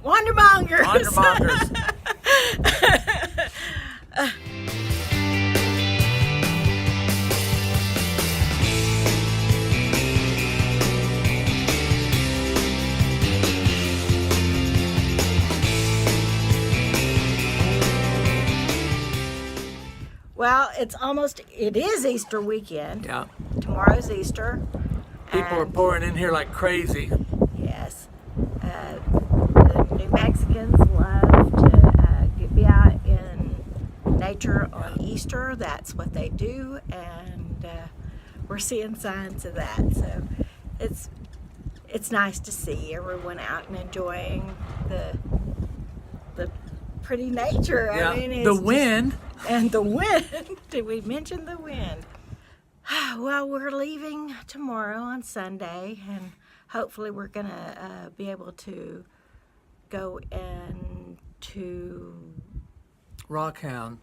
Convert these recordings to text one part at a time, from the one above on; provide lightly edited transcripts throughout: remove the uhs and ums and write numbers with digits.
Wandermongers. Wandermongers. Well, it is Easter weekend. Yeah. Tomorrow's Easter. People are and pouring in here like crazy. Yes. The New Mexicans love to be out in nature on Easter. That's what they do, and we're seeing signs of that. So it's nice to see everyone out and enjoying the pretty nature. Yeah. I mean, The wind. and the wind. Did we mention the wind? Well, we're leaving tomorrow on Sunday, and hopefully we're going to be able to go into Rockhound.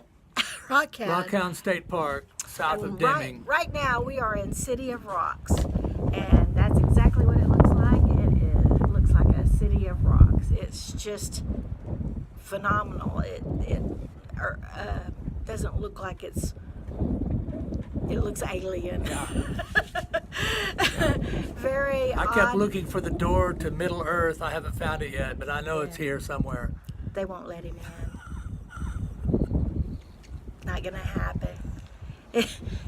Rockhound. Rockhound State Park, south of Deming. Right now we are in City of Rocks, and that's exactly what it looks like. It looks like a city of rocks. It's just phenomenal. It doesn't look like it looks alien. Yeah. Very I kept odd. looking for the door to Middle Earth. I haven't found it yet, but I know it's here somewhere. They won't let him in. Not gonna happen.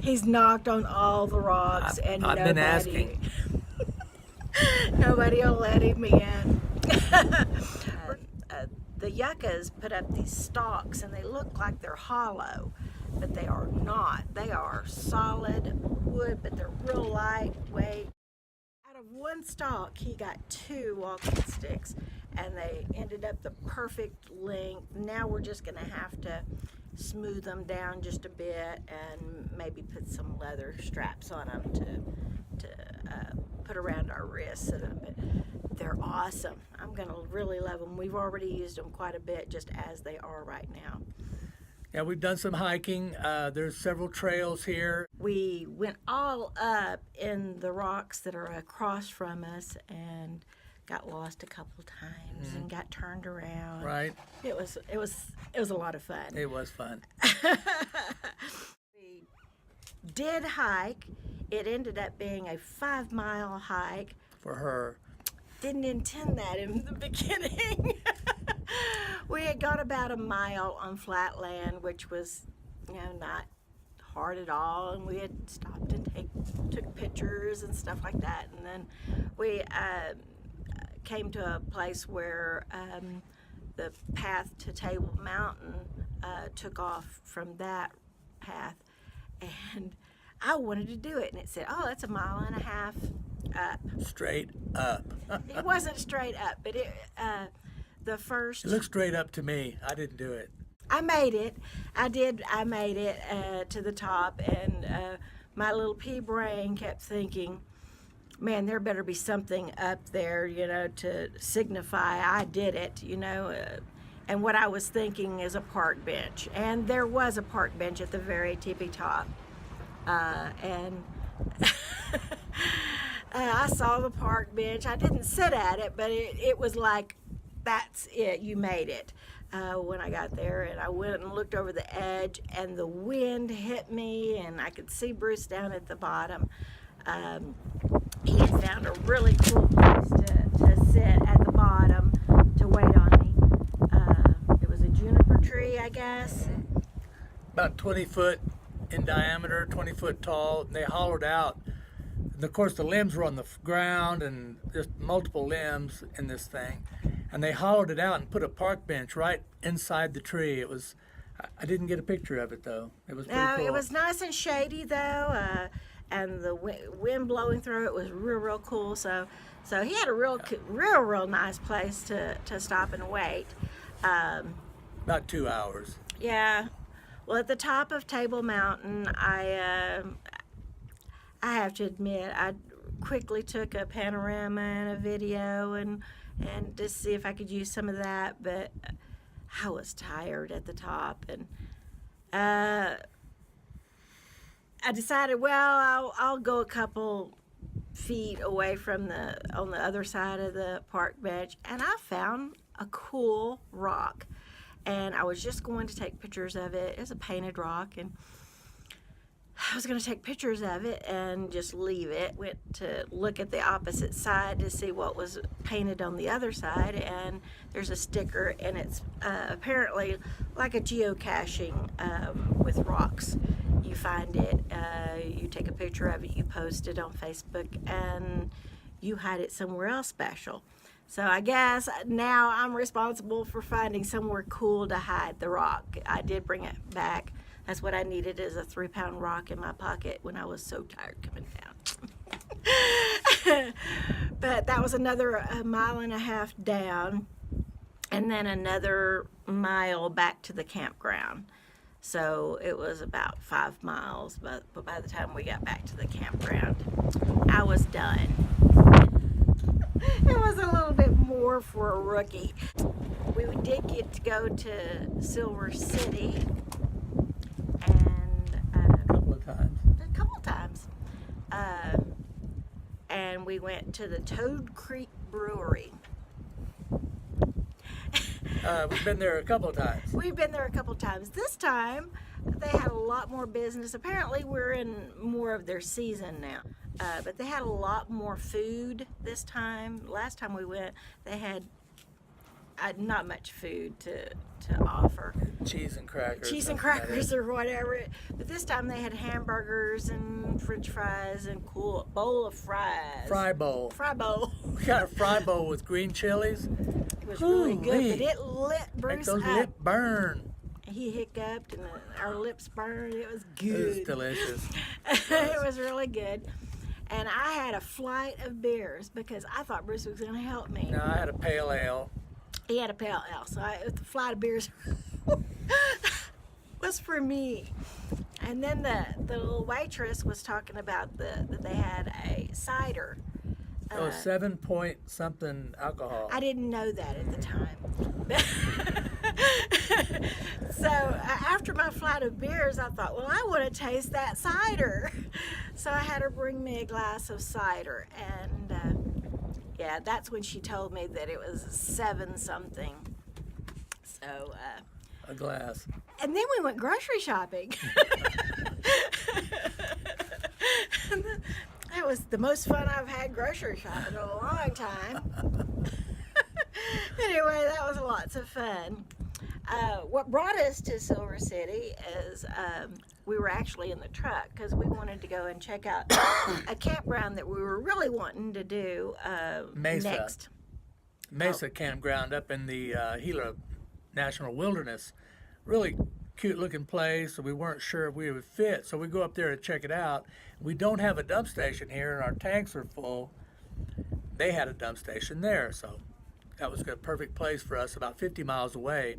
He's knocked on all the rocks, and I've been asking. Nobody will let him in. The yuccas put up these stalks, and they look like they're hollow, but they are not. They are solid wood, but they're real lightweight. Out of one stalk, he got 2 walking sticks, and they ended up the perfect length. Now we're just gonna have to smooth them down just a bit and maybe put some leather straps on them to put around our wrists. But they're awesome. I'm gonna really love them. We've already used them quite a bit just as they are right now. Yeah, we've done some hiking. There's several trails here. We went all up in the rocks that are across from us and got lost a couple times and got turned around. Right. It was a lot of fun. It was fun. We did hike. It ended up being a 5-mile hike. For her. Didn't intend that in the beginning. We had got about a mile on flat land, which was, not hard at all. And we had stopped and took pictures and stuff like that. And then we came to a place where the path to Table Mountain took off from that path, and I wanted to do it, and it said, "Oh, that's 1.5 miles up." Straight up. It wasn't straight up, but the first. It looked straight up to me. I didn't do it. I made it. I made it to the top, and my little pea brain kept thinking, man, there better be something up there, to signify I did it, and what I was thinking is a park bench. And there was a park bench at the very tippy top. And I saw the park bench. I didn't sit at it, but it was like, that's it, you made it. When I got there, and I went and looked over the edge, and the wind hit me, and I could see Bruce down at the bottom. He had found a really cool place to sit at the bottom to wait on me. It was a juniper tree, I guess. About 20 foot in diameter, 20 foot tall. And they hollowed out. And of course, the limbs were on the ground, and just multiple limbs in this thing. And they hollowed it out and put a park bench right inside the tree. It was, I didn't get a picture of it though. It was pretty cool. It was nice and shady though, and the wind blowing through it was real cool. So he had a real nice place to stop and wait. About 2 hours. Yeah. Well, at the top of Table Mountain, I have to admit, I quickly took a panorama and a video and just see if I could use some of that, but I was tired at the top, and I decided, well, I'll go a couple feet away from on the other side of the park bench, and I found a cool rock. And I was just going to take pictures of it. It's a painted rock, and I was going to take pictures of it and just leave it. Went to look at the opposite side to see what was painted on the other side, and there's a sticker, and it's apparently like a geocaching with rocks. You find it, you take a picture of it, you post it on Facebook, and you hide it somewhere else special. So I guess now I'm responsible for finding somewhere cool to hide the rock. I did bring it back. That's what I needed, is a 3-pound rock in my pocket when I was so tired coming down. But that was another 1.5 miles down, and then another mile back to the campground. So it was about 5 miles, but by the time we got back to the campground, I was done. It was a little bit more for a rookie. We did get to go to Silver City, and A couple of times. And we went to the Toad Creek Brewery. We've been there a couple of times. We've been there a couple times. This time, they had a lot more business. Apparently, we're in more of their season now. But they had a lot more food this time. Last time we went, they had not much food to offer. Cheese and crackers. Cheese and something like crackers that. or whatever. But this time they had hamburgers and French fries and cool bowl of fries. Fry bowl. Fry bowl. We got a fry bowl with green chilies. It was really good, Ooh-wee. but it lit Make Bruce those up. lip burn. He hiccuped and our lips burned. It was It was good. delicious. It was really good. And I had a flight of beers because I thought Bruce was going to help me. No, I had a pale ale. He had a pale ale, so the flight of beers was for me. And then the little waitress was talking about that they had a cider. It was 7 something alcohol. I didn't know that at the time. So after my flight of beers, I thought, well, I want to taste that cider. So I had her bring me a glass of cider, and yeah, that's when she told me that it was 7 something. So, A glass. and then we went grocery shopping. That was the most fun I've had grocery shopping in a long time. Anyway, that was lots of fun. What brought us to Silver City is we were actually in the truck because we wanted to go and check out a campground that we were really wanting to do Mesa. next. Mesa campground up in the Gila National Wilderness. Really cute looking place, so we weren't sure if we would fit. So we go up there to check it out. We don't have a dump station here, and our tanks are full. They had a dump station there, so that was a perfect place for us, about 50 miles away.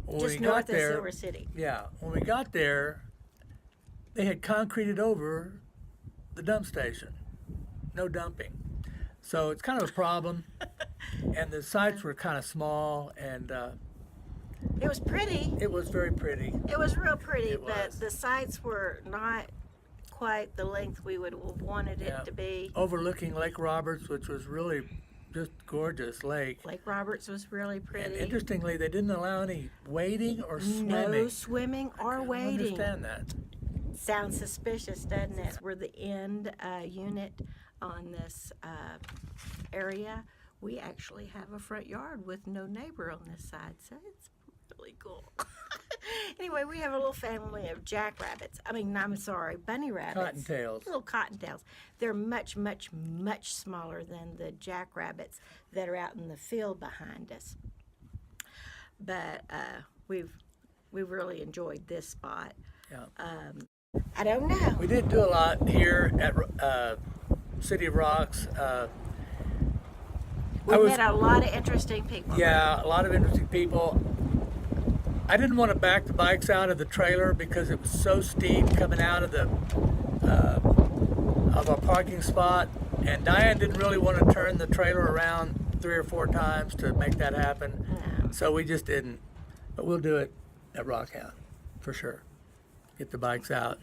When Just we north got there, of Silver City. yeah, when we got there, they had concreted over the dump station. No dumping. So it's kind of a problem. And the sites were kind of small, and It was pretty. it was very pretty. It was real pretty, It but was. the sites were not quite the length we would have wanted it Yeah. to be. Overlooking Lake Roberts, which was really just gorgeous lake. Lake Roberts was really And pretty. interestingly, they didn't allow any wading or swimming. No swimming or I don't wading. understand that. Sounds suspicious, doesn't it? We're the end unit on this area. We actually have a front yard with no neighbor on this side, so it's really cool. Anyway, we have a little family of jackrabbits. Bunny rabbits. Cottontails. Little cottontails. They're much, much, much smaller than the jackrabbits that are out in the field behind us. But we've really enjoyed this spot. Yeah. I don't know. We did do a lot here at City of Rocks. We I was- met a lot of interesting people. Yeah, a lot of interesting people. I didn't want to back the bikes out of the trailer because it was so steep coming out of the of our parking spot, and Diane didn't really want to turn the trailer around 3 or 4 times to make that happen. No. So we just didn't. But we'll do it at Rockhound for sure. Get the bikes out.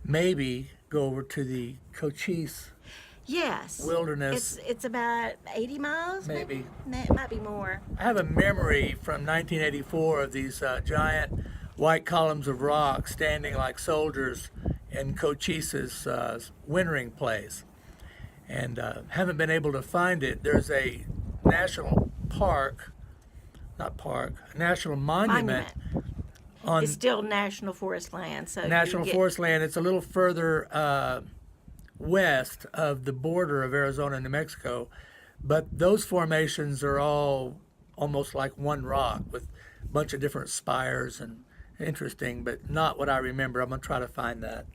Maybe go over to the Cochise Yes. Wilderness. It's about 80 miles, Maybe. It might be more. I have a memory from 1984 of these giant white columns of rock standing like soldiers in Cochise's wintering place, and haven't been able to find it. There's a national park, national monument on It's still National Forest land, so National Forest land. It's a little further west of the border of Arizona and New Mexico, but those formations are all almost like one rock with a bunch of different spires and interesting, but not what I remember. I'm gonna try to find that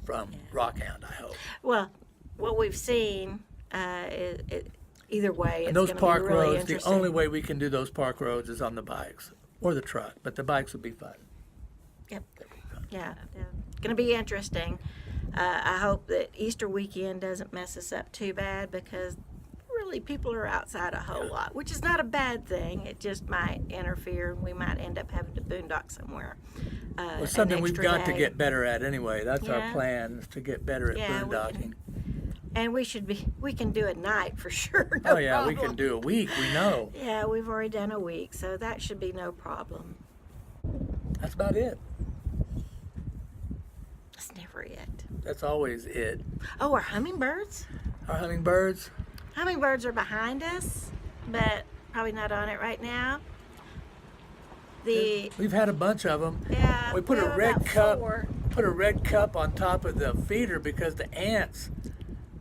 from Rockhound, I hope. Well, what we've seen, either way, it's And those going to park be really roads, the interesting. only way we can do those park roads is on the bikes or the truck, but the bikes would be fun. Yep. Yeah, going to be interesting. I hope that Easter weekend doesn't mess us up too bad, because really people are outside a whole lot, which is not a bad thing. It just might interfere, and we might end up having to boondock somewhere. Well, something we've got to day. get better at anyway. That's our Yeah. plan, is to get better at Yeah, we boondocking. And we can do it night for sure. Oh no yeah, we problem. can do a week, we know. Yeah, we've already done a week, so that should be no problem. That's about it. That's never it. That's always it. Oh, our hummingbirds? Our hummingbirds, Hummingbirds are behind us, but probably not on it right now. we've had a bunch of them. Yeah, We put we a have red about cup, 4. put a red cup on top of the feeder because the ants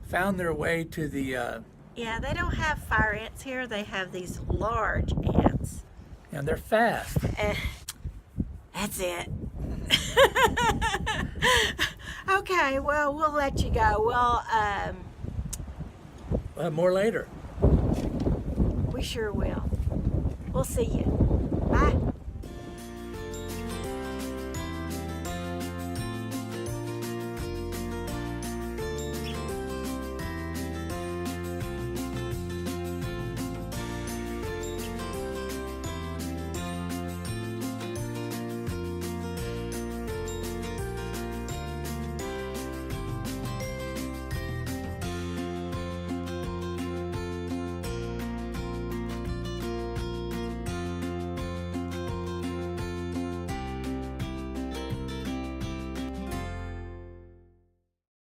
found their way to the, Yeah, they don't have fire ants here. They have these large ants. and they're fast. That's it. Okay, well, we'll let you go. Well, We'll have more later. we sure will. We'll see you. Bye.